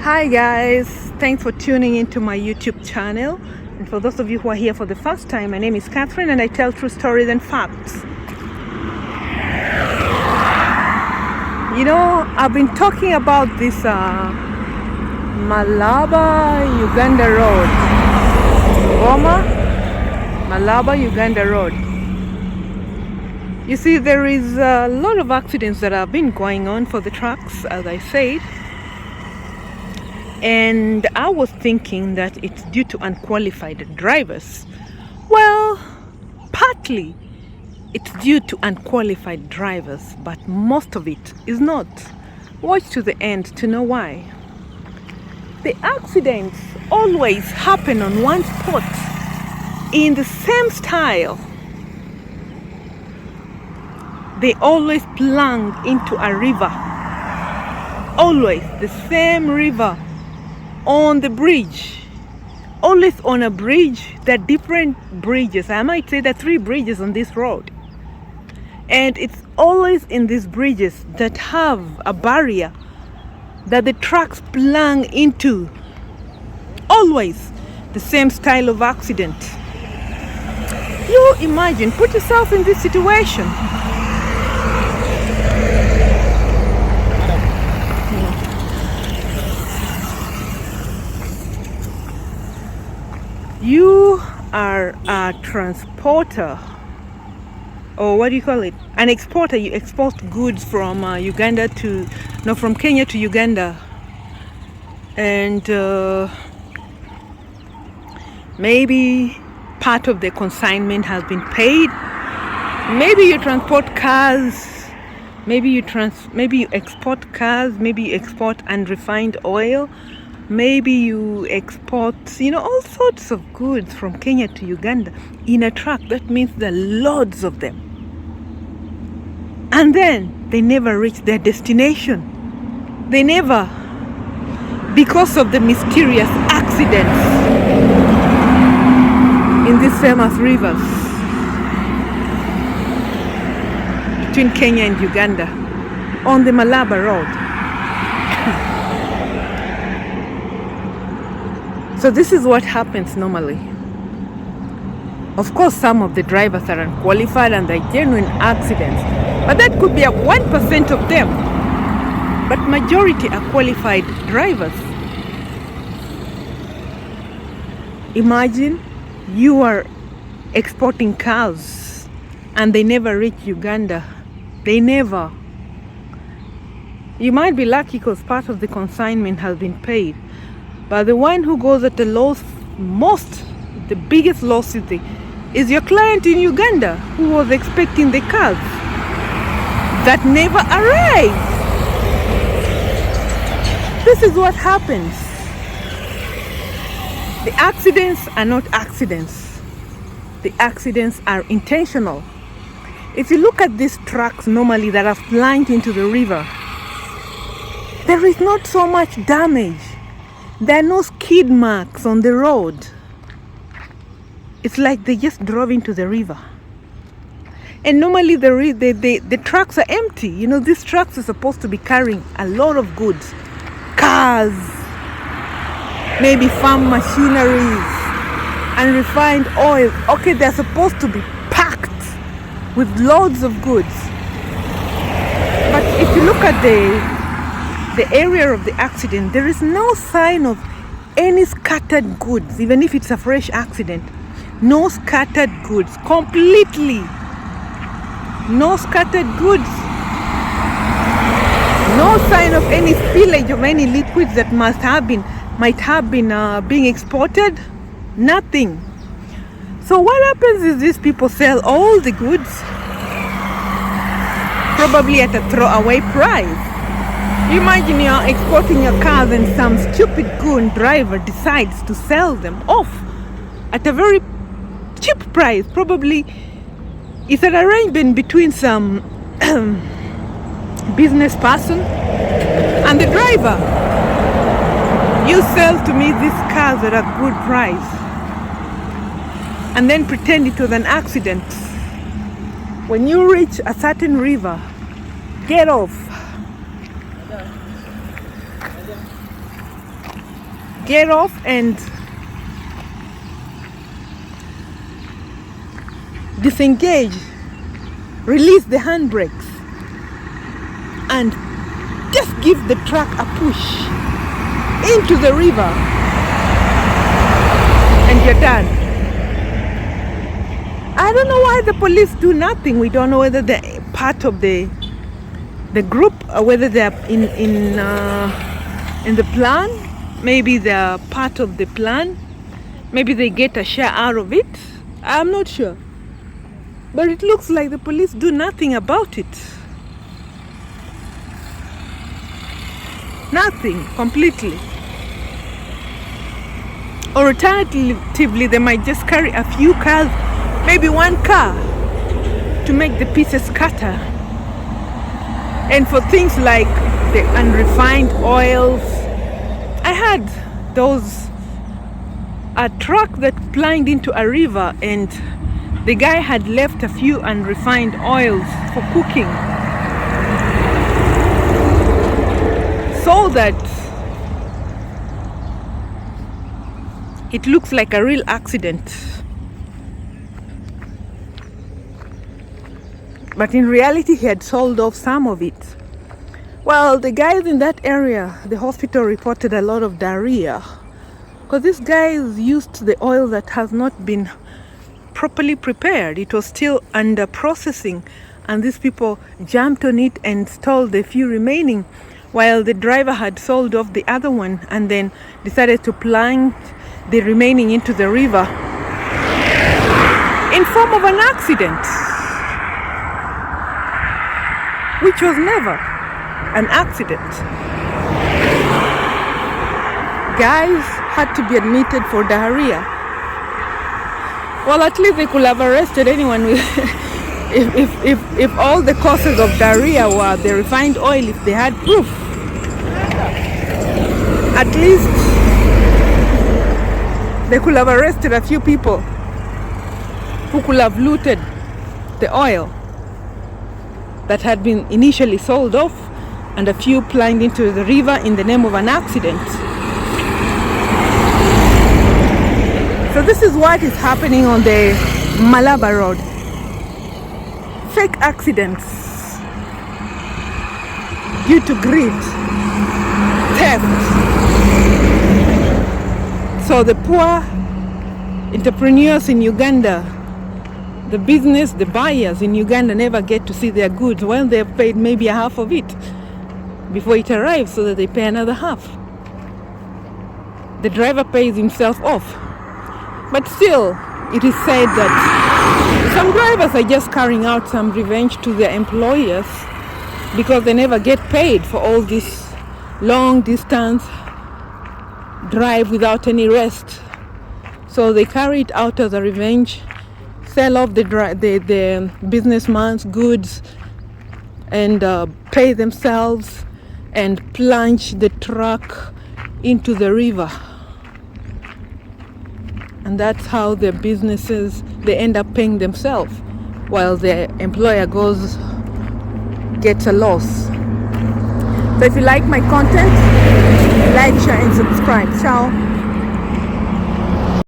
Hi guys, thanks for tuning into my YouTube channel. And for those of you who are here for the first time, my name is Catherine and I tell true stories and facts. You know, I've been talking about this Malaba Uganda Road. Bungoma Malaba Uganda Road. You see, there is a lot of accidents that have been going on for the trucks, as I said. And I was thinking that it's due to unqualified drivers. Well, partly it's due to unqualified drivers, but most of it is not. Watch to the end to know why. The accidents always happen on one spot in the same style. They always plunge into a river. Always the same river. On the bridge, always on a bridge. There are different bridges. I might say there are 3 bridges on this road, and it's always in these bridges that have a barrier that the trucks plunge into. Always the same style of accident. You imagine, put yourself in this situation. You are a transporter, or what do you call it? An exporter. You export goods from from Kenya to Uganda, and maybe part of the consignment has been paid. Maybe you transport cars. Maybe you export cars. Maybe you export unrefined oil. Maybe you export, all sorts of goods from Kenya to Uganda in a truck. That means there are loads of them. And then they never reach their destination. They never, because of the mysterious accidents in these famous rivers between Kenya and Uganda on the Malaba Road. So this is what happens normally. Of course, some of the drivers are unqualified and they're genuine accidents, but that could be a 1% of them. But majority are qualified drivers. Imagine you are exporting cars and they never reach Uganda. They never. You might be lucky because part of the consignment has been paid. But the one who goes at the the biggest loss is your client in Uganda who was expecting the cars that never arrived. This is what happens. The accidents are not accidents. The accidents are intentional. If you look at these trucks normally that are plunged into the river, there is not so much damage. There are no skid marks on the road. It's like they just drove into the river. And normally the trucks are empty. These trucks are supposed to be carrying a lot of goods. Cars, maybe farm machineries, and refined oil. Okay, they're supposed to be packed with loads of goods. But if you look at the area of the accident, there is no sign of any scattered goods. Even if it's a fresh accident, no scattered goods. Completely no scattered goods. No sign of any spillage of any liquids that might have been being exported. Nothing. So what happens is these people sell all the goods, probably at a throwaway price. Imagine you're exporting your cars and some stupid goon driver decides to sell them off at a very cheap price. Probably it's an arrangement between some business person and the driver. You sell to me these cars at a good price and then pretend it was an accident. When you reach a certain river, get off. get off and disengage, release the handbrakes, and just give the truck a push into the river, and you're done. I don't know why the police do nothing. We don't know whether they're part of the group or whether they're in the plan. Maybe they're part of the plan. Maybe they get a share out of it. I'm not sure. But it looks like the police do nothing about it. Nothing, completely. Or alternatively, they might just carry a few cars, maybe one car, to make the pieces scatter. And for things like the unrefined oils, I had a truck that plunged into a river, and the guy had left a few unrefined oils for cooking, so that it looks like a real accident. But in reality, he had sold off some of it. Well, the guys in that area, the hospital reported a lot of diarrhea, because this guy is used to the oil that has not been properly prepared. It was still under processing, and these people jumped on it and stole the few remaining, while the driver had sold off the other one and then decided to plunge the remaining into the river in form of an accident, which was never an accident. Guys had to be admitted for diarrhea. Well, at least they could have arrested anyone with if all the causes of diarrhea were the refined oil, if they had proof. At least they could have arrested a few people who could have looted the oil that had been initially sold off, and a few plunged into the river in the name of an accident. So this is what is happening on the Malaba Road. Fake accidents due to greed, theft. So the poor entrepreneurs in Uganda, the buyers in Uganda never get to see their goods when they've paid maybe a half of it before it arrives, so that they pay another half. The driver pays himself off. But still, it is said that some drivers are just carrying out some revenge to their employers because they never get paid for all this long distance drive without any rest. So they carry it out as a revenge, sell off the businessman's goods, and pay themselves and plunge the truck into the river. And that's how their businesses, they end up paying themselves, while the employer gets a loss. So if you like my content, like, share and subscribe. Ciao.